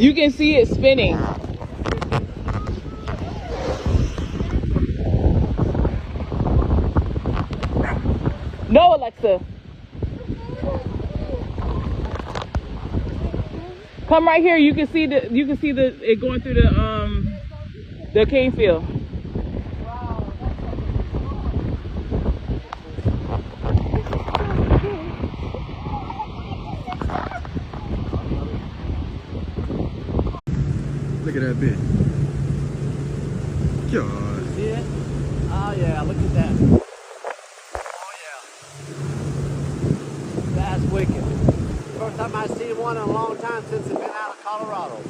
You can see it spinning. No, Alexa. Come right here. You can see it going through the cane field. Look at that bit. God. See it? Oh yeah, look at that. Oh yeah. That's wicked. First time I've seen one in a long time since I've been out of Colorado.